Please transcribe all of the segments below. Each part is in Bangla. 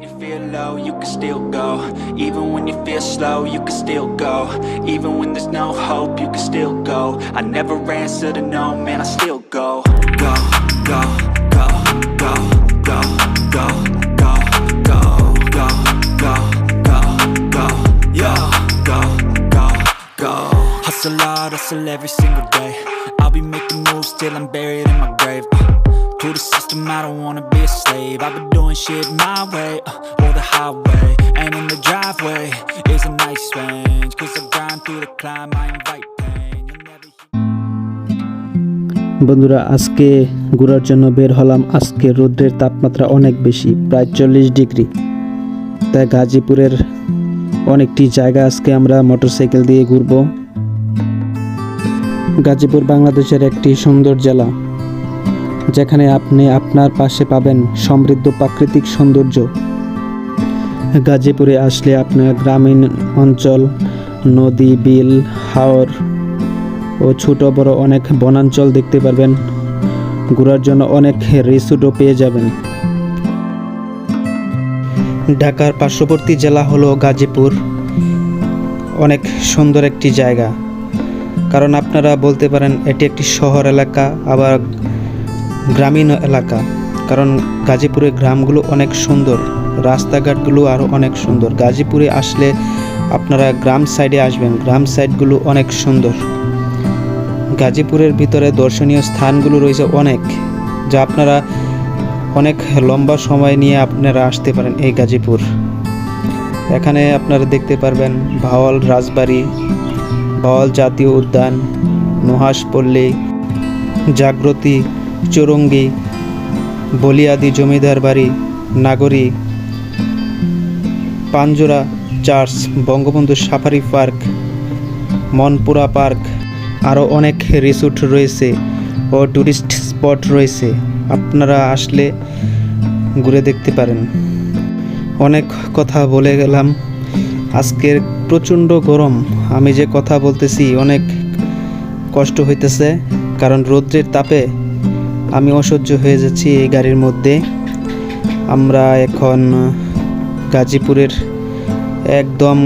when you feel low, you can still go. Even when you feel slow, you can still go. Even when there's no hope, you can still go. I never answer to no, man, I still go. Go, go, go, go, go, go, go, go, go, go, go, go, yo, go, go, go. Hustle hard, hustle every single day. I'll be making moves till I'm buried in my grave. To the system, I don't wanna be a slave. I've been doing shit my way, or the highway. And in the driveway is a nice range. Cause I grind through the climb, I invite pain. You'll never বন্ধুরা, আজকে ঘোরার জন্য বের হলাম। আজকে রোদ্রের তাপমাত্রা অনেক বেশি, প্রায় 40 ডিগ্রি। তাই গাজীপুরের অনেকটি জায়গা আজকে আমরা মোটরসাইকেল দিয়ে ঘুরব। গাজীপুর বাংলাদেশের একটি সুন্দর জেলা, যেখানে আপনি আপনার পাশে পাবেন সমৃদ্ধ প্রাকৃতিক সৌন্দর্য। গাজীপুরে আসলে আপনার গ্রামীণ অঞ্চল, নদী, বিল, হাওর ও ছোট বড় অনেক বনাঞ্চল দেখতে পারবেন। ঘোরার জন্য অনেক রিসোর্টও পেয়ে যাবেন। ঢাকার পার্শ্ববর্তী জেলা হলো গাজীপুর। অনেক সুন্দর একটি জায়গা, কারণ আপনারা বলতে পারেন এটি একটি শহর এলাকা, আবার গ্রামীণ এলাকা। কারণ গাজীপুরের গ্রামগুলো অনেক সুন্দর, রাস্তাঘাটগুলো আরও অনেক সুন্দর। গাজীপুরে আসলে আপনারা গ্রাম সাইডে আসবেন, গ্রাম সাইডগুলো অনেক সুন্দর। গাজীপুরের ভিতরে দর্শনীয় স্থানগুলো রয়েছে অনেক, যা আপনারা অনেক লম্বা সময় নিয়ে আপনারা আসতে পারেন এই গাজীপুর। এখানে আপনারা দেখতে পারবেন ভাওয়াল রাজবাড়ি, ভাওয়াল জাতীয় উদ্যান, Nuhash Palli, জাগ্রতী, Chowringhee, Baliadi Zamindar Bari, Nagari, Panjora church, Bangabandhu safari park, Monpura park, আরও অনেক রিসোর্ট রয়েছে ও টুরিস্ট স্পট রয়েছে। আপনারা আসলে ঘুরে দেখতে পারেন। অনেক কথা বলে গেলাম। আজকের প্রচণ্ড গরম, আমি যে কথা বলতেছি অনেক কষ্ট হইতেছে, কারণ রৌদ্রের তাপে আমি অসহ্য হয়ে যাচ্ছি এই গাড়ির মধ্যে। আমরা এখন গাজীপুরের একদম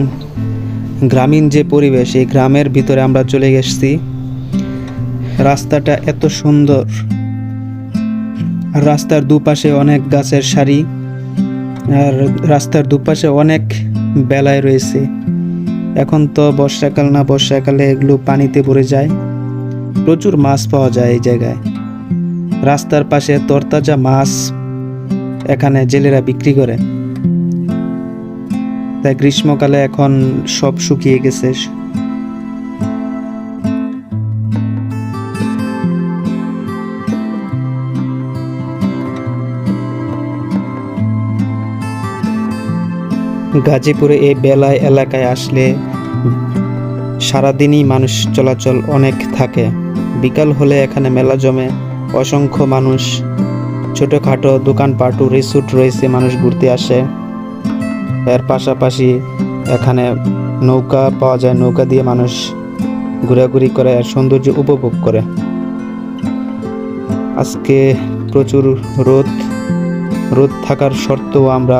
গ্রামীণ যে পরিবেশ, এই গ্রামের ভিতরে আমরা চলে গেছি। রাস্তাটা এত সুন্দর, রাস্তার দুপাশে অনেক গাছের সারি, আর রাস্তার দুপাশে অনেক বেলায় রয়েছে। এখন তো বর্ষাকাল না, বর্ষাকালে এগুলো পানিতে ভরে যায়। প্রচুর মাছ পাওয়া যায় এই জায়গায়। রাস্তার পাশে তরতাজা মাছ এখানে জেলেরা বিক্রি করে। তাই গ্রীষ্মকালে এখন সব শুকিয়ে গেছে। গাজীপুরে এই বেলায় এলাকায় আসলে সারাদিনই মানুষ চলাচল অনেক থাকে। বিকাল হলে এখানে মেলা জমে, অসংখ্য মানুষ, ছোটোখাটো দোকানপাটও, রিসোর্ট রয়েছে, মানুষ ঘুরতে আসে। এর পাশাপাশি এখানে নৌকা পাওয়া যায়, নৌকা দিয়ে মানুষ ঘোরাঘুরি করে আর সৌন্দর্য উপভোগ করে। আজকে প্রচুর রোদ থাকার সত্ত্বেও আমরা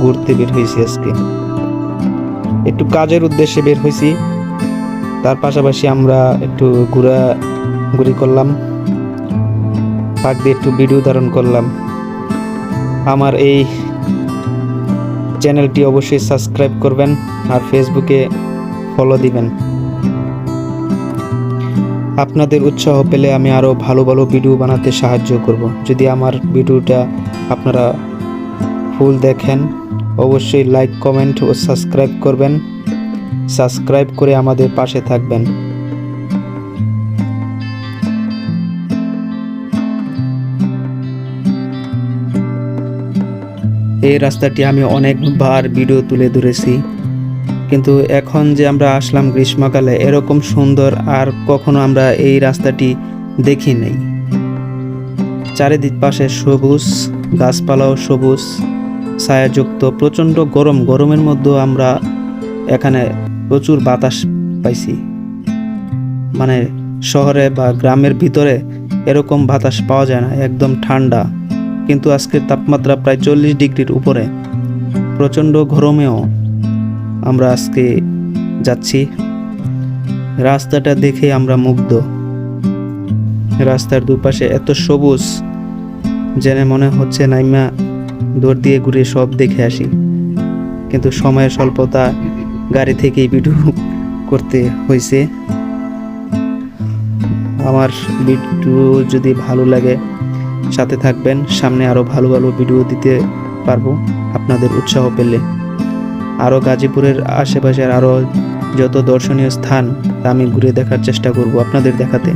ঘুরতে বের হয়েছি। আজকে একটু কাজের উদ্দেশ্যে বের হয়েছি, তার পাশাপাশি আমরা একটু ঘোরাঘুরি করলাম, পাক দিয়ে একটু ভিডিও ধারণ করলাম। আমার এই চ্যানেলটি অবশ্যই সাবস্ক্রাইব করবেন আর ফেসবুকে ফলো দিবেন। আপনাদের উৎসাহ পেলে আমি আরও ভালো ভালো ভিডিও বানাতে সাহায্য করব। যদি আমার ভিডিওটা আপনারা ফুল দেখেন, অবশ্যই লাইক, কমেন্ট ও সাবস্ক্রাইব করবেন। সাবস্ক্রাইব করে আমাদের পাশে থাকবেন। এই রাস্তাটি আমি অনেকবার ভিডিও তুলে ধরেছি, কিন্তু এখন যে আমরা আসলাম গ্রীষ্মকালে, এরকম সুন্দর আর কখনো আমরা এই রাস্তাটি দেখি নাই। চারিদিক পাশে সবুজ, গাছপালাও সবুজ, ছায়াযুক্ত। প্রচণ্ড গরমের মধ্যেও আমরা এখানে প্রচুর বাতাস পাইছি। মানে শহরে বা গ্রামের ভিতরে এরকম বাতাস পাওয়া যায় না, একদম ঠান্ডা। কিন্তু আজকের তাপমাত্রা প্রায় 40 ডিগ্রির উপরে। প্রচণ্ড গরমেও আমরা আজকে যাচ্ছি। রাস্তাটা দেখে আমরা মুগ্ধ। রাস্তার দুপাশে এত সবুজ, যেন মনে হচ্ছে নাইমা দৌড় দিয়ে ঘুরে সব দেখে আসি, কিন্তু সময়ের স্বল্পতা, গাড়ি থেকেই ভিডিও করতে হয়েছে। আমার ভিডিও যদি ভালো লাগে সাথে থাকবেন, সামনে আরও ভালো ভালো ভিডিও দিতে পারবো আপনাদের উৎসাহ পেলে। আরও গাজীপুরের আশেপাশের আরও যত দর্শনীয় স্থান তা আমি ঘুরে দেখার চেষ্টা করব আপনাদের দেখাতে।